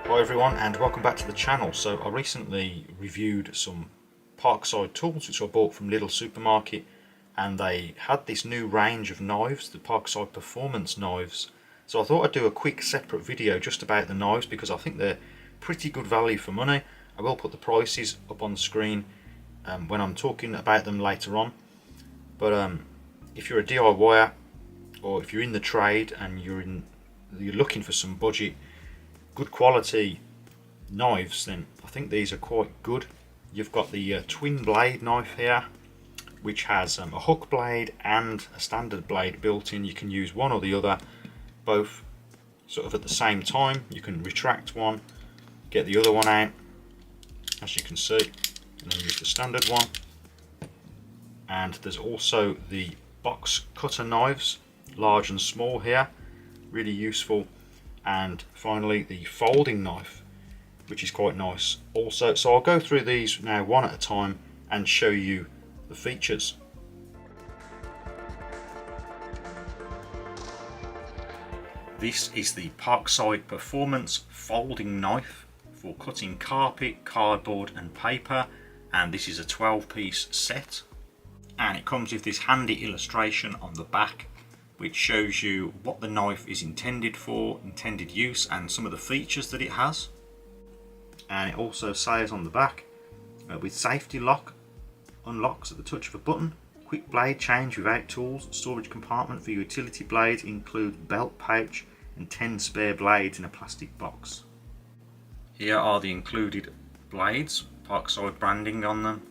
Hi everyone and welcome back to the channel. So I recently reviewed some Parkside tools which I bought from Lidl supermarket, and they had this new range of knives, the Parkside Performance knives. So I thought I'd do a quick separate video just about the knives because I think they're pretty good value for money. I will put the prices up on the screen when I'm talking about them later on. But if you're a DIYer or if you're in the trade and you're looking for some budget good quality knives, then I think these are quite good. You've got the twin blade knife here, which has a hook blade and a standard blade built in. You can use one or the other, both sort of at the same time. You can retract one, get the other one out, as you can see, and then use the standard one. And there's also the box cutter knives, large and small here, really useful. And finally the folding knife, which is quite nice also. So I'll go through these now one at a time and show you the features. This is the Parkside Performance folding knife for cutting carpet, cardboard and paper, and this is a 12-piece set, and it comes with this handy illustration on the back which shows you what the knife is intended for, intended use, and some of the features that it has. And it also says on the back, with safety lock, unlocks at the touch of a button, quick blade change without tools, storage compartment for utility blades, includes belt pouch and 10 spare blades in a plastic box. Here are the included blades, Parkside branding on them,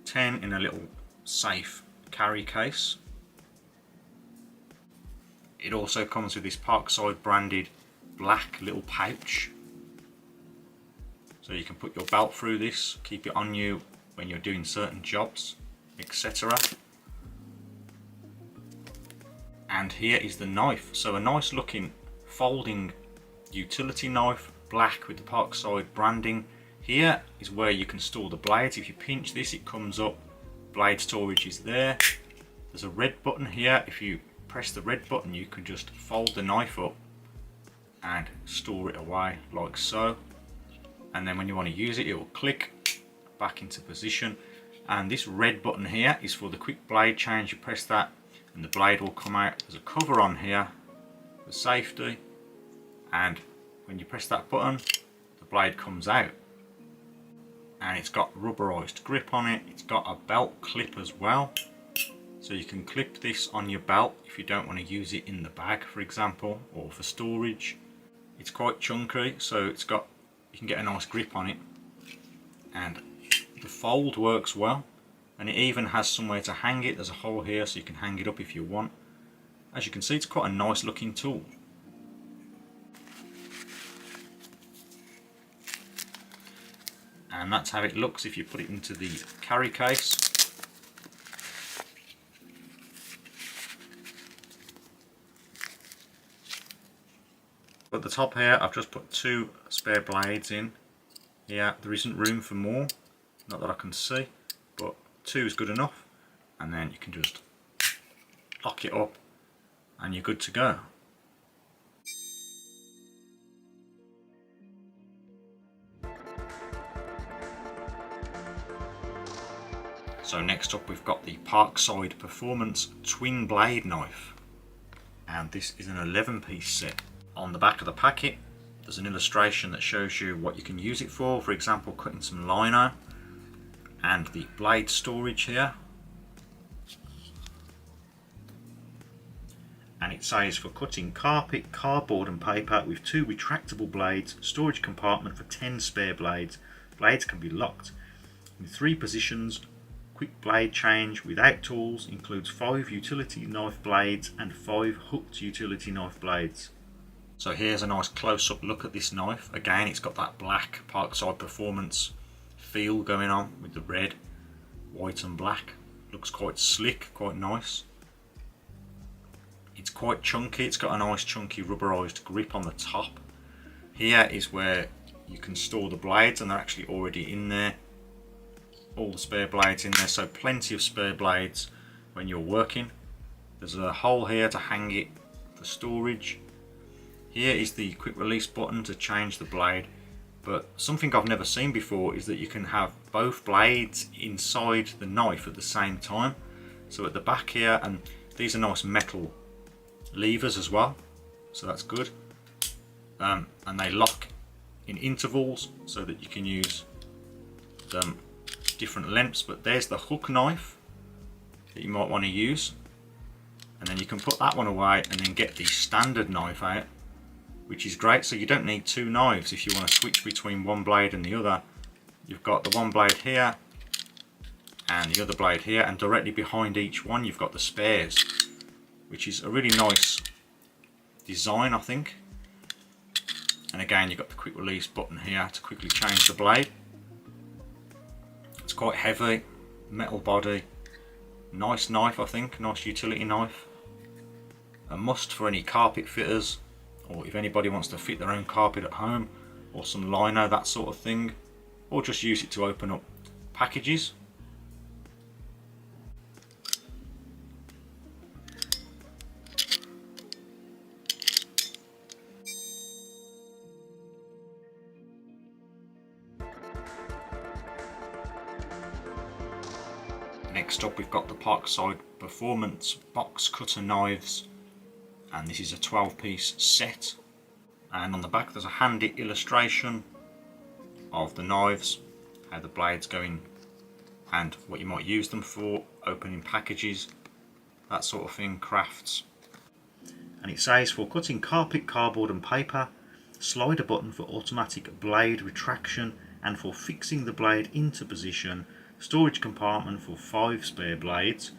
10 in a little safe carry case. It also comes with this Parkside branded black little pouch, so you can put your belt through this, keep it on you when you're doing certain jobs, etc. And here is the knife. So a nice looking folding utility knife, black with the Parkside branding. Here is where you can store the blades. If you pinch this, it comes up, blade storage is there. There's a red button here. If you press the red button, you can just fold the knife up and store it away like so, and then when you want to use it, it will click back into position. And this red button here is for the quick blade change. You press that and the blade will come out. There's a cover on here for safety, and when you press that button, the blade comes out, and it's got rubberized grip on it. It's got a belt clip as well, so you can clip this on your belt if you don't want to use it in the bag, for example, or for storage. It's quite chunky, so you can get a nice grip on it, and the fold works well, and it even has somewhere to hang it. There's a hole here so you can hang it up if you want. As you can see, it's quite a nice looking tool. And that's how it looks if you put it into the carry case. At the top here, I've just put 2 spare blades in. Here, there isn't room for more, not that I can see, but 2 is good enough. And then you can just lock it up and you're good to go. So next up, we've got the Parkside Performance twin blade knife, and this is an 11-piece set. On the back of the packet, there's an illustration that shows you what you can use it for example, cutting some lino, and the blade storage here. And it says for cutting carpet, cardboard and paper with 2 retractable blades, storage compartment for 10 spare blades. Blades can be locked in 3 positions. Quick blade change without tools, includes 5 utility knife blades and 5 hooked utility knife blades. So here's a nice close-up look at this knife. Again, it's got that black Parkside Performance feel going on with the red, white and black. Looks quite slick, quite nice. It's quite chunky. It's got a nice chunky rubberized grip on the top. Here is where you can store the blades, and they're actually already in there. All the spare blades in there, so plenty of spare blades when you're working. There's a hole here to hang it for storage. Here is the quick release button to change the blade, but something I've never seen before is that you can have both blades inside the knife at the same time. So at the back here, and these are nice metal levers as well, so that's good. And they lock in intervals so that you can use them different lengths, but there's the hook knife that you might want to use, and then you can put that one away and then get the standard knife out, which is great. So you don't need two knives if you want to switch between one blade and the other. You've got the one blade here and the other blade here, and directly behind each one you've got the spares, which is a really nice design, I think. And again, you've got the quick release button here to quickly change the blade. It's quite heavy, metal body, nice knife, I think, nice utility knife. A must for any carpet fitters, or if anybody wants to fit their own carpet at home, or some lino, that sort of thing, or just use it to open up packages. Next up, we've got the Parkside Performance box cutter knives, and this is a 12-piece set, and on the back there's a handy illustration of the knives, how the blades go in and what you might use them for, opening packages, that sort of thing, crafts. And it says, for cutting carpet, cardboard and paper, slider button for automatic blade retraction and for fixing the blade into position, storage compartment for 5 spare blades,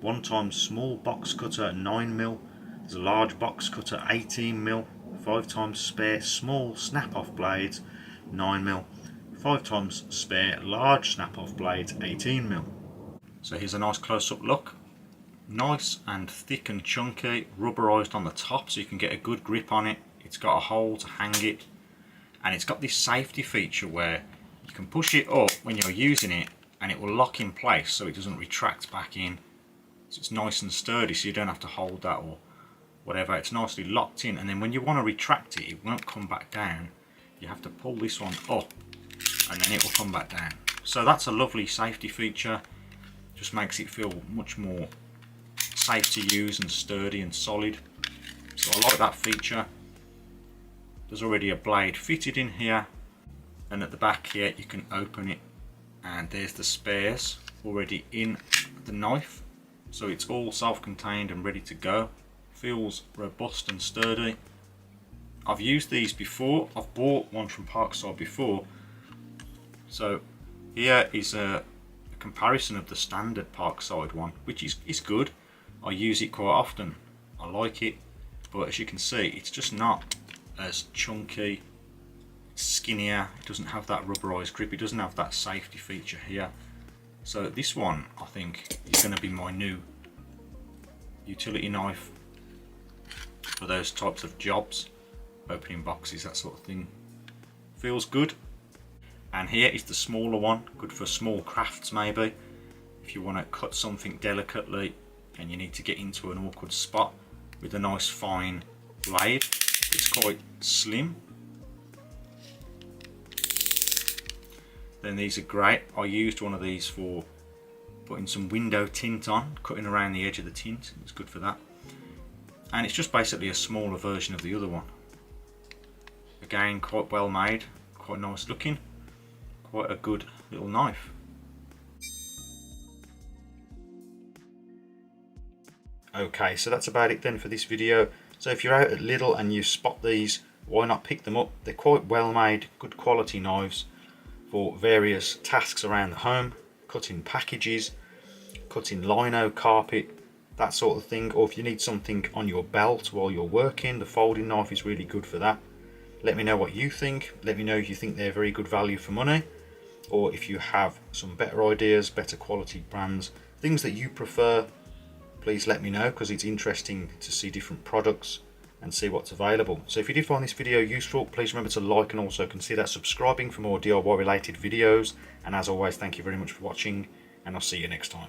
1x small box cutter 9mm, there's a large box cutter 18mm, 5x spare small snap-off blades 9mm, 5x spare large snap-off blades 18mm. So here's a nice close-up look. Nice and thick and chunky, rubberized on the top so you can get a good grip on it. It's got a hole to hang it, and it's got this safety feature where you can push it up when you're using it and it will lock in place so it doesn't retract back in. So it's nice and sturdy, so you don't have to hold that or whatever. It's nicely locked in, and then when you want to retract it, it won't come back down. You have to pull this one up and then it will come back down. So that's a lovely safety feature. Just makes it feel much more safe to use and sturdy and solid. So I like that feature. There's already a blade fitted in here, and at the back here you can open it, and there's the spares already in the knife, so it's all self-contained and ready to go. Feels robust and sturdy. I've used these before. I've bought one from Parkside before, so here is a comparison of the standard Parkside one, which is good. I use it quite often, I like it, but as you can see, it's just not as chunky, it's skinnier, it doesn't have that rubberized grip, it doesn't have that safety feature here. So this one, I think, is going to be my new utility knife for those types of jobs, opening boxes, that sort of thing. Feels good. And here is the smaller one, good for small crafts maybe, if you want to cut something delicately and you need to get into an awkward spot with a nice fine blade. It's quite slim. Then these are great. I used one of these for putting some window tint on, cutting around the edge of the tint. It's good for that. And it's just basically a smaller version of the other one. Again, quite well made, quite nice looking, quite a good little knife. Okay, so that's about it then for this video. So if you're out at Lidl and you spot these, why not pick them up? They're quite well made, good quality knives for various tasks around the home, cutting packages, cutting lino, carpet, that sort of thing. Or if you need something on your belt while you're working, the folding knife is really good for that. Let me know what you think. Let me know if you think they're very good value for money, or if you have some better ideas, better quality brands, things that you prefer. Please let me know, because it's interesting to see different products and see what's available. So if you did find this video useful, please remember to like and also consider subscribing for more DIY related videos. And as always, thank you very much for watching, and I'll see you next time.